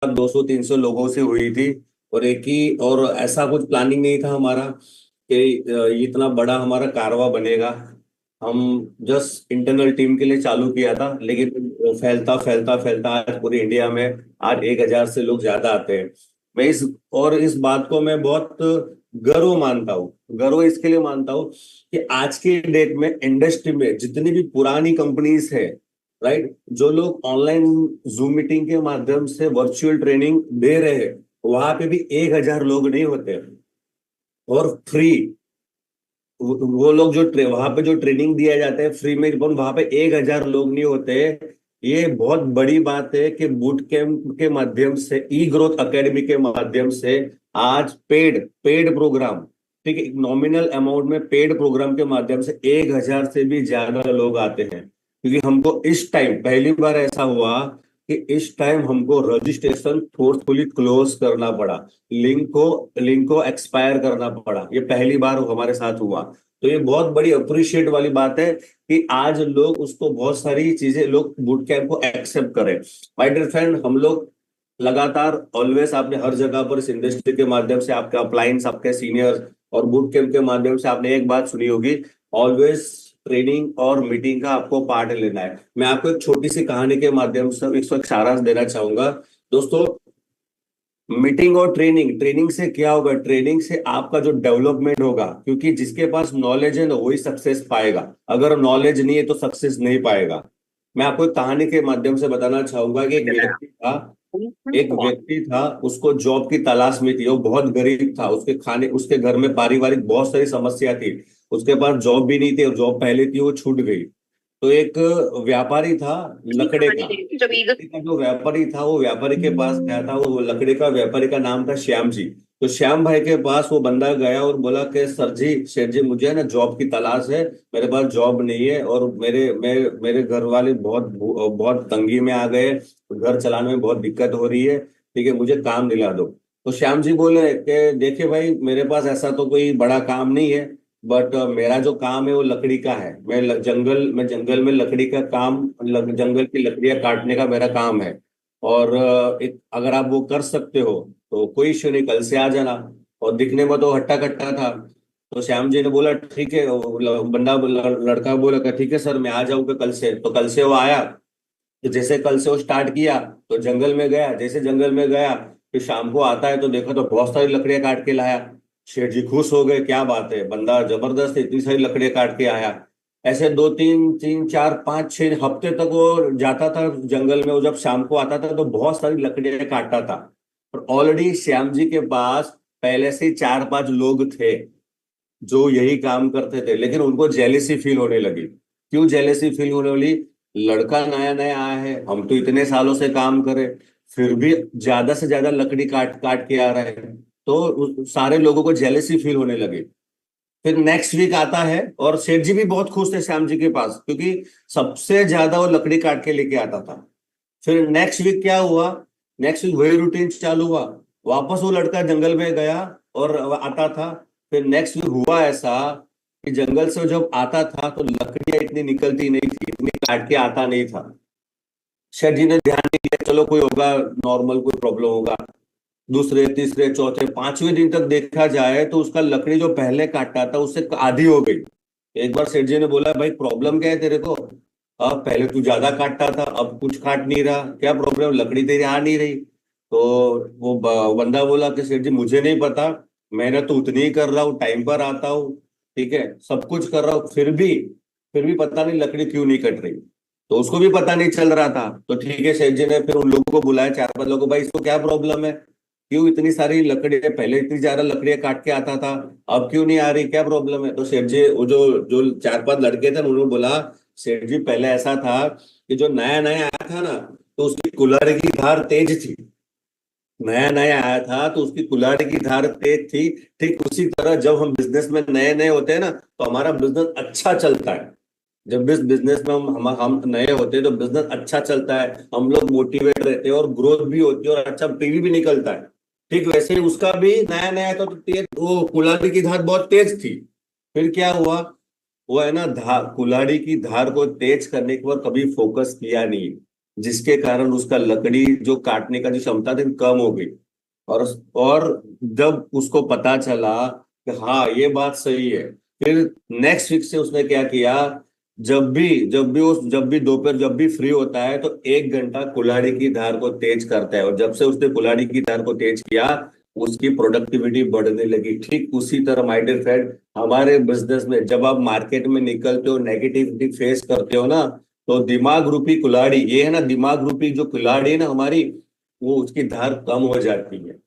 200-300 लोगों से हुई थी। और एक ही, और ऐसा कुछ प्लानिंग नहीं था हमारा कि इतना बड़ा हमारा कारवा बनेगा। हम जस्ट इंटरनल टीम के लिए चालू किया था, लेकिन फैलता फैलता फैलता आज पूरे इंडिया में आज 1,000 से लोग ज्यादा आते हैं। मैं इस और इस बात को मैं बहुत गर्व मानता हूँ। गर्व इसके लिए मानता हूँ कि आज के डेट में इंडस्ट्री में जितनी भी पुरानी कंपनीज है, राइट, जो लोग ऑनलाइन जूम मीटिंग के माध्यम से वर्चुअल ट्रेनिंग दे रहे हैं, वहां पे भी 1,000 लोग नहीं होते। और फ्री, वो लोग जो वहां पे जो ट्रेनिंग दिया जाता है फ्री में, वहां पे 1,000 लोग नहीं होते। ये बहुत बड़ी बात है कि बूट कैंप के माध्यम से, ई ग्रोथ एकेडमी के माध्यम से आज पेड पेड प्रोग्राम, ठीक है, नॉमिनल अमाउंट में पेड प्रोग्राम के माध्यम से 1,000 से भी ज्यादा लोग आते हैं। क्योंकि हमको इस टाइम पहली बार ऐसा हुआ कि इस टाइम हमको रजिस्ट्रेशन फोर्सफुली क्लोज करना पड़ा, लिंक को एक्सपायर करना पड़ा। ये पहली बार हमारे साथ हुआ। तो ये बहुत बड़ी अप्रिशिएट वाली बात है कि आज लोग उसको, बहुत सारी चीजें लोग बूट कैंप को एक्सेप्ट करें। माय डियर फ्रेंड, हम लोग लगातार ऑलवेज, आपने हर जगह पर इस इंडस्ट्री के माध्यम से आपके अपलाइंस, आपके सीनियर्स और बूट कैंप के माध्यम से आपने एक बात सुनी होगी, ऑलवेज ट्रेनिंग और मीटिंग का आपको पार्ट लेना है। मैं आपको एक छोटी सी कहानी के माध्यम से एक सारांश देना चाहूंगा। दोस्तों, मीटिंग और ट्रेनिंग, ट्रेनिंग से क्या होगा? ट्रेनिंग से आपका जो डेवलपमेंट होगा, क्योंकि जिसके पास नॉलेज है ना वही सक्सेस पाएगा, अगर नॉलेज नहीं है तो सक्सेस नहीं पाएगा। मैं आपको एक कहानी के माध्यम से बताना चाहूंगा कि एक व्यक्ति था, उसको जॉब की तलाश में थी। वो बहुत गरीब था, उसके घर में पारिवारिक बहुत सारी समस्या थी। उसके पास जॉब भी नहीं थी, और जॉब पहले थी वो छूट गई। तो एक व्यापारी था लकड़े का, लकड़ी का जो व्यापारी था, वो व्यापारी के पास गया था। वो लकड़ी का व्यापारी का नाम था श्याम जी। तो श्याम भाई के पास वो बंदा गया और बोला कि सर जी, शेठ जी, मुझे ना जॉब की तलाश है, मेरे पास जॉब नहीं है, और मेरे घर वाले बहुत बहुत तंगी में आ गए, घर चलाने में बहुत दिक्कत हो रही है, ठीक है, मुझे काम दिला दो। तो श्याम जी बोले कि देखिए भाई, मेरे पास ऐसा तो कोई बड़ा काम नहीं है, बट मेरा जो काम है वो लकड़ी का है। जंगल में लकड़ी का काम, जंगल की लकड़ियां काटने का मेरा काम है। और अगर आप वो कर सकते हो तो कोई इश्यू नहीं, कल से आ जाना। और दिखने में तो हट्टा कट्टा था। तो श्याम जी ने बोला ठीक है। लड़का बोला कि ठीक है सर, मैं आ जाऊंगा कल से। तो कल से वो आया। तो जैसे कल से वो स्टार्ट किया, तो जंगल में गया। जैसे जंगल में गया, फिर शाम को आता है तो देखा तो बहुत सारी लकड़ियां काट के लाया। शेठ जी खुश हो गए, क्या बात है, बंदा जबरदस्त है, इतनी सारी लकड़ियां काट के आया। ऐसे दो तीन तीन चार पाँच छह हफ्ते तक वो जाता था जंगल में। वो जब शाम को आता था तो बहुत सारी लकड़ियां काटता था। और ऑलरेडी श्याम जी के पास पहले से 4-5 लोग थे जो यही काम करते थे, लेकिन उनको जेलेसी फील होने लगी। क्यों जेलेसी फील होने लगी? लड़का नया नया आया है, हम तो इतने सालों से काम करे, फिर भी ज्यादा से ज्यादा लकड़ी काट काट के आ रहा है। तो सारे लोगों को जेलेसी फील होने लगी। फिर नेक्स्ट वीक आता है, और सेठ जी भी बहुत खुश थे श्याम जी के पास, क्योंकि सबसे ज्यादा वो लकड़ी काट के लेके आता था। फिर नेक्स्ट वीक क्या हुआ? नेक्स्ट वीक वही रूटीन चालू हुआ। वापस वो लड़का जंगल में गया और आता था। फिर नेक्स्ट वीक हुआ ऐसा कि जंगल से जब आता था तो लकड़ियां इतनी निकलती नहीं थी, इतनी काट के आता नहीं था। शेठ जी ने ध्यान नहीं दिया, चलो कोई होगा, नॉर्मल कोई प्रॉब्लम होगा। दूसरे तीसरे चौथे पांचवें दिन तक देखा जाए तो उसका लकड़ी जो पहले काटता था उससे आधी हो गई। एक बार सेठ जी ने बोला, भाई प्रॉब्लम क्या है तेरे को? अब पहले तू ज्यादा काटता था, अब कुछ काट नहीं रहा, क्या प्रॉब्लम, लकड़ी तेरी आ नहीं रही? तो वो बंदा बोला कि सेठ जी मुझे नहीं पता, मैंने तो उतनी ही कर रहा हूँ, टाइम पर आता हूँ, ठीक है, सब कुछ कर रहा हूँ, फिर भी पता नहीं लकड़ी क्यों नहीं कट रही। तो उसको भी पता नहीं चल रहा था। तो ठीक है, सेठ जी ने फिर उन लोगों को बुलाया, 4-5 लोगों को, भाई इसको क्या प्रॉब्लम है, क्यों इतनी सारी लकड़ियां, पहले इतनी ज्यादा लकड़ियां काट के आता था, अब क्यों नहीं आ रही, क्या प्रॉब्लम है? तो सेठ जी, वो जो जो 4-5 लड़के थे उन्होंने बोला, सेठ जी पहले ऐसा था कि जो नया नया आया था ना, तो उसकी कुल्हाड़ी की धार तेज थी। नया नया आया था तो उसकी कुल्हाड़ी की धार तेज थी। ठीक उसी तरह जब हम बिजनेस में नए नए होते हैं ना, तो हमारा बिजनेस अच्छा चलता है। जब इस बिजनेस में हम नए होते हैं तो बिजनेस अच्छा चलता है, हम लोग मोटिवेट रहते हैं और ग्रोथ भी होती है और अच्छा पीवी भी निकलता है। ठीक वैसे ही उसका भी नया नया था तो तेज, वो कुल्हाड़ी की धार बहुत तेज थी। फिर क्या हुआ? वो है ना, कुल्हाड़ी की धार को तेज करने के बाद कभी फोकस किया नहीं। जिसके कारण उसका लकड़ी जो काटने का जो क्षमता थी कम हो गई। और और जब उसको पता चला कि हाँ ये बात सही है, फिर नेक्स्ट वीक से उसने क्या किया, जब भी दोपहर जब भी फ्री होता है तो 1 घंटा कुल्हाड़ी की धार को तेज करता है। और जब से उसने कुल्हाड़ी की धार को तेज किया, उसकी प्रोडक्टिविटी बढ़ने लगी। ठीक उसी तरह माय डियर फ्रेंड, हमारे बिजनेस में जब आप मार्केट में निकलते हो, नेगेटिविटी फेस करते हो ना, तो दिमाग रूपी कुल्हाड़ी, ये है ना, दिमाग रूपी जो कुल्हाड़ी है ना हमारी, वो उसकी धार कम हो जाती है।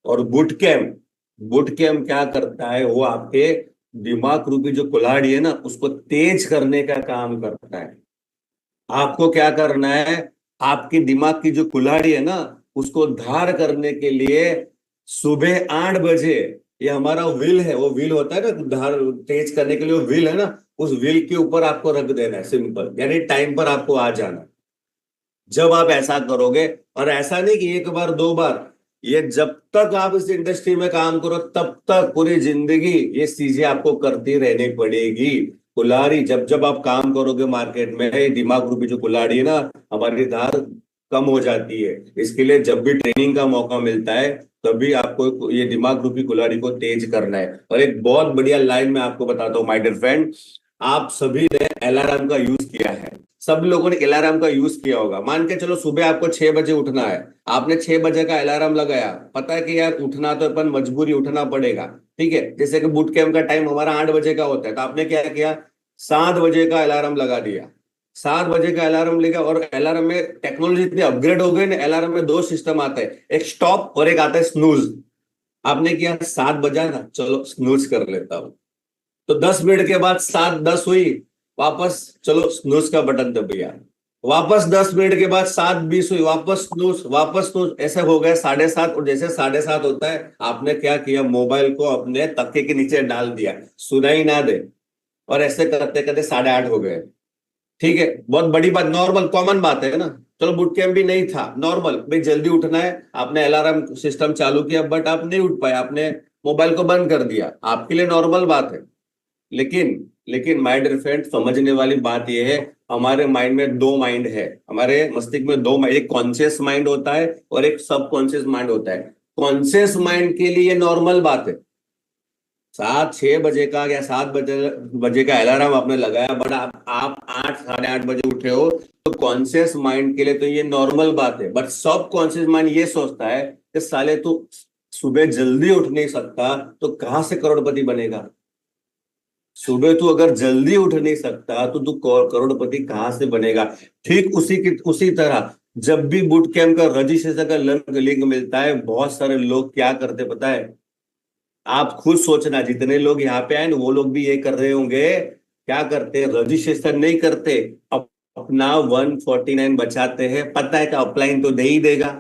और बुट कैम्प क्या करता है, वो आपके दिमाग रूपी जो कुल्हाड़ी है ना उसको तेज करने का काम करता है। आपको क्या करना है, आपकी दिमाग की जो कुल्हाड़ी है ना उसको धार करने के लिए सुबह 8 बजे, ये हमारा विल है, वो विल होता है ना धार तेज करने के लिए, वो विल है ना, उस विल के ऊपर आपको रख देना है, सिंपल, यानी टाइम पर आपको आ जाना है। जब आप ऐसा करोगे, और ऐसा नहीं कि एक बार दो बार, ये जब तक आप इस इंडस्ट्री में काम करो तब तक पूरी जिंदगी ये चीजें आपको करती रहनी पड़ेगी। कुल्हाड़ी जब जब आप काम करोगे मार्केट में, ये दिमाग रूपी जो कुल्हाड़ी है ना हमारी धार कम हो जाती है। इसके लिए जब भी ट्रेनिंग का मौका मिलता है तभी आपको ये दिमाग रूपी कुल्हाड़ी को तेज करना है। और एक बहुत बढ़िया लाइन मैं आपको बताता हूँ माय डियर फ्रेंड, आप सभी ने अलार्म का यूज किया है, सब लोगों ने अलार्म का यूज किया होगा। मान के चलो सुबह आपको 6 बजे उठना है, आपने 6 बजे का अलार्म लगाया, पता है कि यार उठना तो अपन मजबूरी उठना पड़ेगा, ठीक है, जैसे कि बूट कैंप का टाइम हमारा 8 बजे का होता है, तो आपने क्या किया, 7 बजे का अलार्म लगा दिया। 7 बजे का अलार्म लेगा, और अलार्म में टेक्नोलॉजी इतनी अपग्रेड हो गई ना, अलार्म में दो सिस्टम आता है, एक स्टॉप और एक आता है स्नूज। आपने किया 7 बजा ना, चलो स्नूज कर लेता हूँ, तो 10 मिनट के बाद 7:10 हुई, वापस चलो स्नूज का बटन दबिया, वापस 10 मिनट के बाद 7:20 हुई, वापस स्नूज, वापस स्नूज, ऐसे हो गए 7:30। और जैसे 7:30 होता है, आपने क्या किया, मोबाइल को अपने तकिए के नीचे डाल दिया, सुनाई ना दे, और ऐसे करते करते 8:30 हो गए। ठीक है, बहुत बड़ी बात, नॉर्मल कॉमन बात है ना। चलो बुट कैंप भी नहीं था, नॉर्मल भाई, जल्दी उठना है, आपने अलार्म सिस्टम चालू किया बट आप नहीं उठ पाए, आपने मोबाइल को बंद कर दिया, आपके लिए नॉर्मल बात है। लेकिन लेकिन माय डियर फ्रेंड, समझने वाली बात यह है, हमारे माइंड में दो माइंड है, हमारे मस्तिष्क में दो माइंड, एक कॉन्शियस माइंड होता है और एक सब कॉन्शियस माइंड होता है। कॉन्शियस माइंड के लिए नॉर्मल बात है, 7-6 बजे का या 7 बजे का अलार्म आपने लगाया, बट आप 8 साढ़े 8 बजे उठे हो, तो कॉन्शियस माइंड के लिए तो ये नॉर्मल बात है। बट सब कॉन्शियस माइंड ये सोचता है कि साले तू सुबह जल्दी उठ नहीं सकता तो कहां से करोड़पति बनेगा। सुबह तू अगर जल्दी उठ नहीं सकता तो तू करोड़पति कहां से बनेगा। ठीक उसी तरह जब भी बूट कैंप का रजिस्ट्रेशन का लिंक मिलता है, बहुत सारे लोग क्या करते पता है, आप खुद सोचना, जितने लोग यहाँ पे आए ना वो लोग भी ये कर रहे होंगे, क्या करते हैं, रजिस्ट्रेशन नहीं करते, अपना 149 बचाते हैं, पता है कि अपलाइन तो दे ही देगा,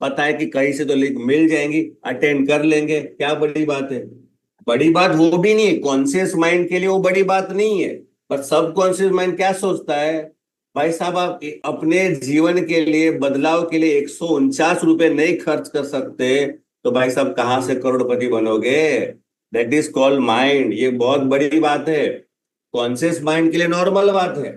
पता है कि कहीं से तो लिंक मिल जाएंगी, अटेंड कर लेंगे, क्या बड़ी बात है। बड़ी बात वो भी नहीं है, कॉन्शियस माइंड के लिए वो बड़ी बात नहीं है। पर सब कॉन्शियस माइंड क्या सोचता है, भाई साहब आप अपने जीवन के लिए, बदलाव के लिए 149 रुपए नहीं खर्च कर सकते, तो भाई साहब कहाँ से करोड़पति बनोगे। दैट इज कॉल्ड माइंड, ये बहुत बड़ी बात है। कॉन्शियस माइंड के लिए नॉर्मल बात है,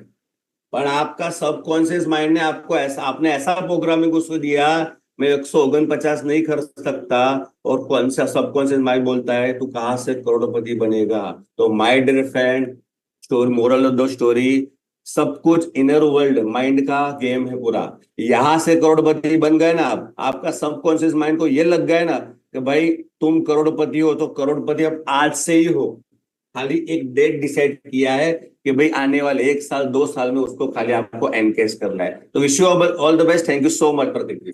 पर आपका सबकॉन्शियस माइंड ने आपको ऐसा, आपने ऐसा प्रोग्रामिंग उसको दिया, मैं 149 नहीं खर्च सकता, और कौन सा सबकॉन्शियस माइंड बोलता है तू कहां से करोड़पति बनेगा। तो my dear friend, story, moral of the story, सब कुछ इनर वर्ल्ड माइंड का गेम है पूरा। यहां से करोड़पति बन गए ना आप, आपका सबकॉन्शियस माइंड को ये लग गया ना कि भाई तुम करोड़पति हो, तो करोड़पति अब आज से ही हो। खाली एक डेट डिसाइड किया है कि भाई आने वाले 1 साल 2 साल में उसको खाली आपको एनकेस करना है। तो wish you all the best, thank you so much Prateek ji.